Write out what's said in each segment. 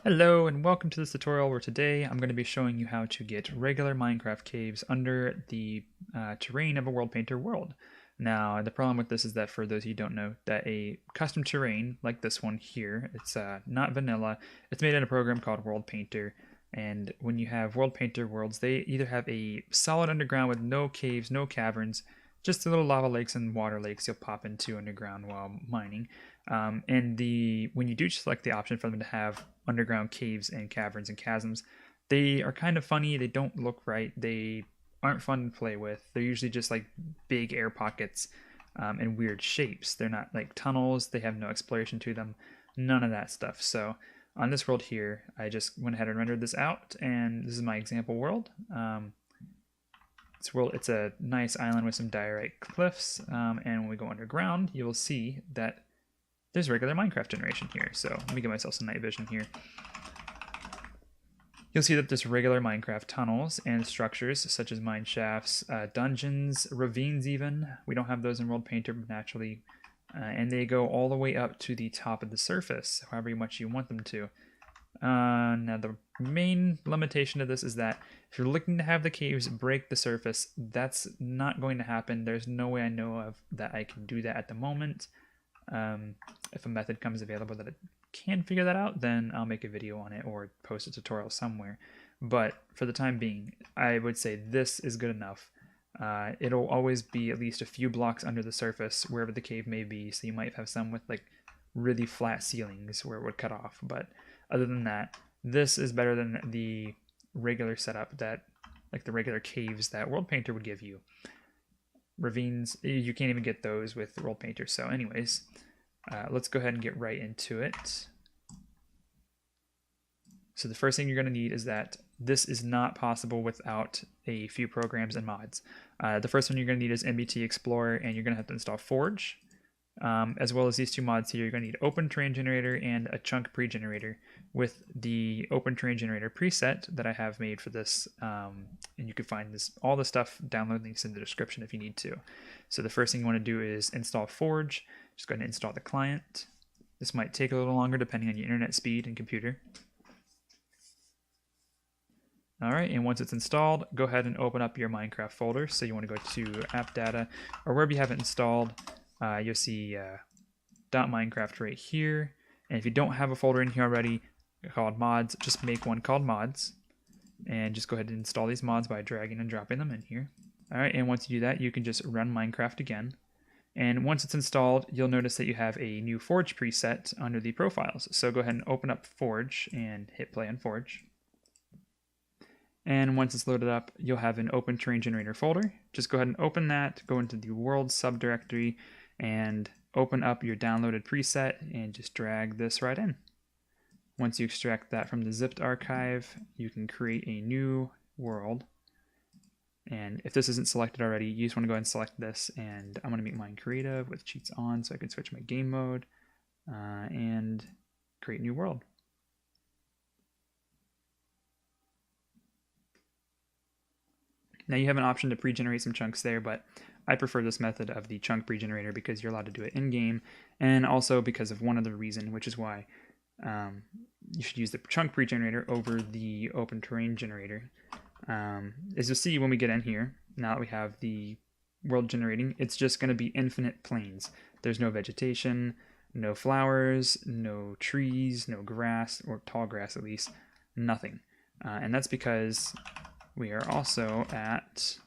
Hello and welcome to this tutorial where today I'm going to be showing you how to get regular Minecraft caves under the terrain of a WorldPainter world. Now the problem with this is that for those who don't know, that a custom terrain like this one here, it's not vanilla, it's made in a program called WorldPainter, and when you have WorldPainter worlds, they either have a solid underground with no caves, no caverns, just the little lava lakes and water lakes you'll pop into underground while mining. When you do select the option for them to have underground caves and caverns and chasms, they are kind of funny. They don't look right. They aren't fun to play with. They're usually just like big air pockets and weird shapes. They're not like tunnels. They have no exploration to them. None of that stuff. So on this world here, I just went ahead and rendered this out, and this is my example world. It's a nice island with some diorite cliffs, and when we go underground, you will see that there's regular Minecraft generation here. So let me get myself some night vision here. You'll see that there's regular Minecraft tunnels and structures such as mine shafts, dungeons, ravines even. We don't have those in WorldPainter naturally, and they go all the way up to the top of the surface, however much you want them to. Now the main limitation of this is that if you're looking to have the caves break the surface, that's not going to happen. There's no way I know of that I can do that at the moment. If a method comes available that it can figure that out, then I'll make a video on it or post a tutorial somewhere. But for the time being, I would say this is good enough. It'll always be at least a few blocks under the surface wherever the cave may be, so you might have some with like really flat ceilings where it would cut off. But other than that, this is better than the regular setup that, like the regular caves that WorldPainter would give you. Ravines, you can't even get those with WorldPainter. So anyways, let's go ahead and get right into it. So the first thing you're going to need is that this is not possible without a few programs and mods. The first one you're going to need is MBT Explorer, and you're going to have to install Forge. As well as these two mods here, you're going to need Open Terrain Generator and a Chunk Pre-Generator with the Open Terrain Generator preset that I have made for this, and you can find all the stuff, download links in the description if you need to. So the first thing you want to do is install Forge. Just go ahead and install the client. This might take a little longer depending on your internet speed and computer. Alright, and once it's installed, go ahead and open up your Minecraft folder. So you want to go to App Data, or wherever you have it installed. You'll see .minecraft right here, and if you don't have a folder in here already called mods, just make one called mods, and just go ahead and install these mods by dragging and dropping them in here. Alright, and once you do that, you can just run Minecraft again, and once it's installed, you'll notice that you have a new Forge preset under the profiles. So go ahead and open up Forge and hit play on Forge. And once it's loaded up, you'll have an Open Terrain Generator folder. Just go ahead and open that, go into the World subdirectory, and open up your downloaded preset and just drag this right in. Once you extract that from the zipped archive, you can create a new world. And if this isn't selected already, you just want to go ahead and select this, and I'm going to make mine creative with cheats on so I can switch my game mode and create a new world. Now you have an option to pre-generate some chunks there, but I prefer this method of the chunk pre-generator because you're allowed to do it in-game, and also because of one other reason, which is why you should use the chunk pre-generator over the open terrain generator. As you'll see when we get in here, now that we have the world generating, it's just going to be infinite plains. There's no vegetation, no flowers, no trees, no grass, or tall grass at least, nothing. And that's because we are also at,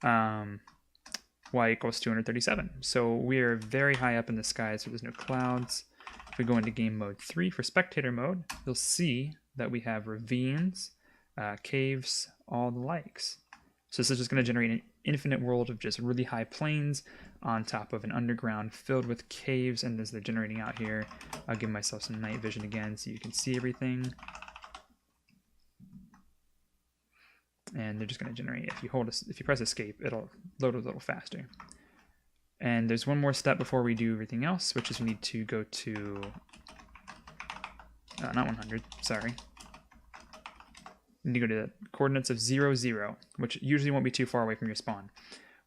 y equals 237. So we are very high up in the sky, so there's no clouds. If we go into game mode 3 for spectator mode, you'll see that we have ravines, caves, all the likes. So this is just going to generate an infinite world of just really high plains on top of an underground filled with caves, and as they're generating out here, I'll give myself some night vision again so you can see everything. And they're just going to generate. If you press escape, it'll load a little faster. And there's one more step before we do everything else, which is we need to go to not 100, sorry. We need to go to the coordinates of 0, 0, which usually won't be too far away from your spawn.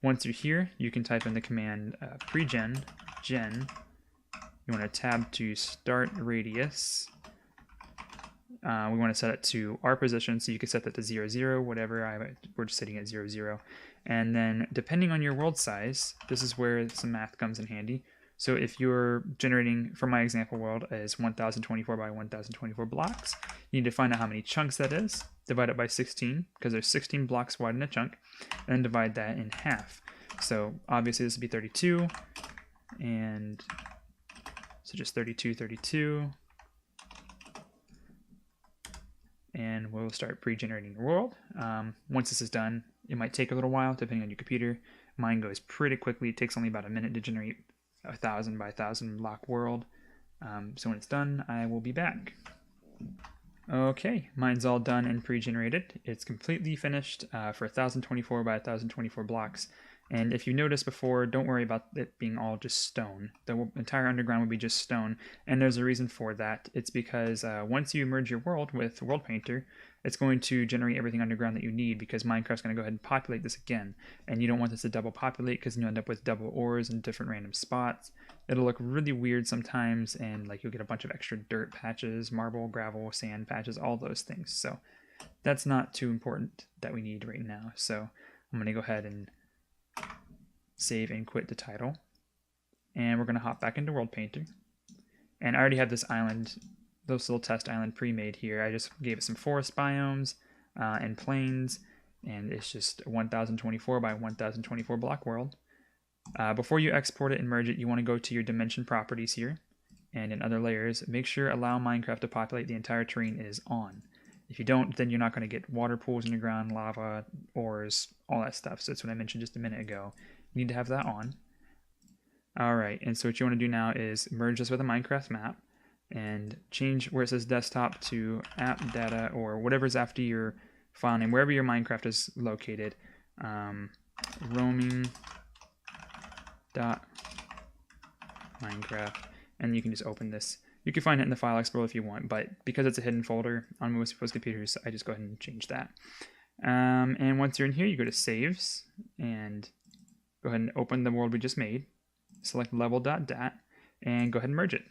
Once you're here, you can type in the command pregen gen. You want to tab to start radius, we want to set it to our position, so you can set that to 0, 0, whatever. We're just setting it 0, 0. And then depending on your world size, this is where some math comes in handy. So if you're generating, for my example world, is 1024 by 1024 blocks, you need to find out how many chunks that is, divide it by 16, because there's 16 blocks wide in a chunk, and then divide that in half. So obviously this would be 32, and so just 32, 32. And we'll start pre-generating the world. Once this is done, it might take a little while depending on your computer. Mine goes pretty quickly. It takes only about a minute to generate a 1000 by 1000 block world. So when it's done, I will be back. Okay, mine's all done and pre-generated. It's completely finished for 1024 by 1024 blocks. And if you noticed before, don't worry about it being all just stone. The entire underground will be just stone, and there's a reason for that. It's because once you merge your world with WorldPainter, it's going to generate everything underground that you need, because Minecraft's going to go ahead and populate this again. And you don't want this to double populate, because you'll end up with double ores in different random spots. It'll look really weird sometimes, and like you'll get a bunch of extra dirt patches, marble, gravel, sand patches, all those things. So that's not too important that we need right now. So I'm going to go ahead and save and quit the title, and we're going to hop back into WorldPainter. And I already have this island, this little test island pre-made here. I just gave it some forest biomes and plains, and it's just 1024 by 1024 block world. Before you export it and merge it, you want to go to your dimension properties here, and in other layers, make sure allow Minecraft to populate the entire terrain is on. If you don't, then you're not going to get water pools in the ground, lava, ores, all that stuff. So that's what I mentioned just a minute ago. You need to have that on. Alright, and so what you want to do now is merge this with a Minecraft map and change where it says desktop to app data or whatever's after your file name, wherever your Minecraft is located. Roaming dot Minecraft, and you can just open this. You can find it in the file explorer if you want, but because it's a hidden folder on most computers, I just go ahead and change that. And once you're in here, you go to saves and go ahead and open the world we just made. Select level.dat and go ahead and merge it.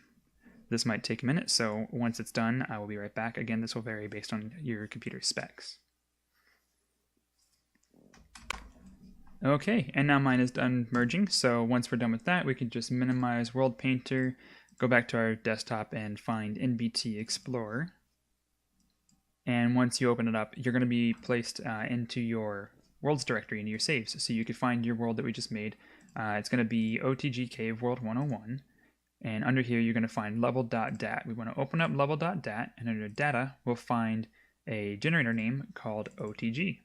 This might take a minute, so once it's done, I will be right back. Again, this will vary based on your computer specs. Okay, and now mine is done merging, so once we're done with that, we can just minimize WorldPainter, go back to our desktop and find NBT Explorer. And once you open it up, you're going to be placed into your worlds directory, into your saves. So you could find your world that we just made. It's going to be OTG Cave World 101. And under here, you're going to find level.dat. We want to open up level.dat, and under data, we'll find a generator name called OTG.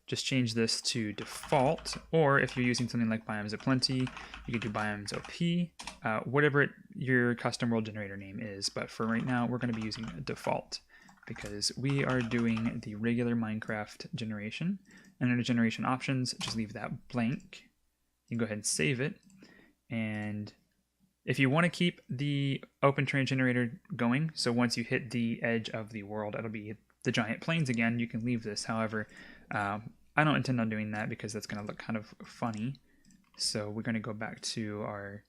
Just change this to default, or if you're using something like Biomes O Plenty, you could do Biomes OP, whatever your custom world generator name is. But for right now, we're going to be using default because we are doing the regular Minecraft generation. And under generation options, just leave that blank. You can go ahead and save it. And if you want to keep the open terrain generator going, so once you hit the edge of the world, it'll be the giant plains again, you can leave this. However, I don't intend on doing that because that's going to look kind of funny. So we're going to go back to our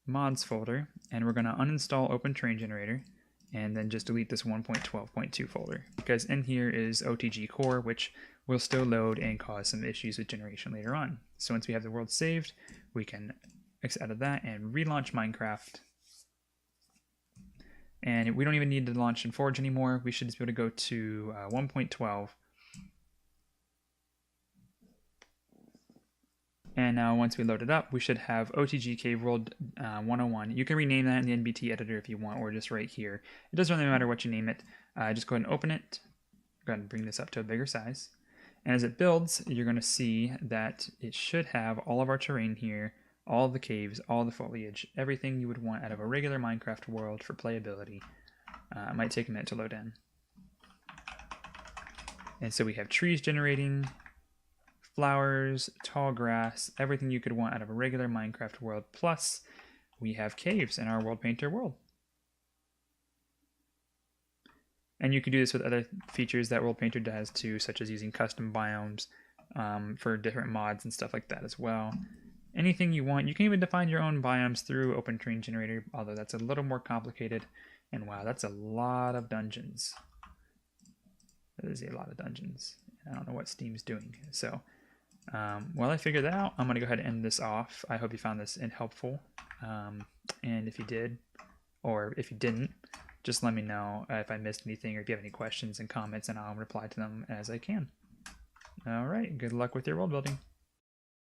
mods folder, and we're going to uninstall Open Terrain Generator, and then just delete this 1.12.2 folder, because in here is OTG Core, which will still load and cause some issues with generation later on. So once we have the world saved, we can exit out of that and relaunch Minecraft. And we don't even need to launch in Forge anymore. We should just be able to go to 1.12. And now once we load it up, we should have OTG Cave World 101. You can rename that in the NBT editor if you want, or just right here. It doesn't really matter what you name it. Just go ahead and open it. Go ahead and bring this up to a bigger size. And as it builds, you're going to see that it should have all of our terrain here, all of the caves, all the foliage, everything you would want out of a regular Minecraft world for playability. It might take a minute to load in. And so we have trees generating, flowers, tall grass, everything you could want out of a regular Minecraft world, plus we have caves in our WorldPainter world. And you can do this with other features that WorldPainter does too, such as using custom biomes for different mods and stuff like that as well. Anything you want. You can even define your own biomes through Open Terrain Generator, although that's a little more complicated. And wow, that's a lot of dungeons. That is a lot of dungeons. I don't know what Steam's doing. So, while I figure that out, I'm going to go ahead and end this off. I hope you found this helpful. And if you did, or if you didn't, just let me know if I missed anything or if you have any questions and comments, and I'll reply to them as I can. All right, good luck with your world building.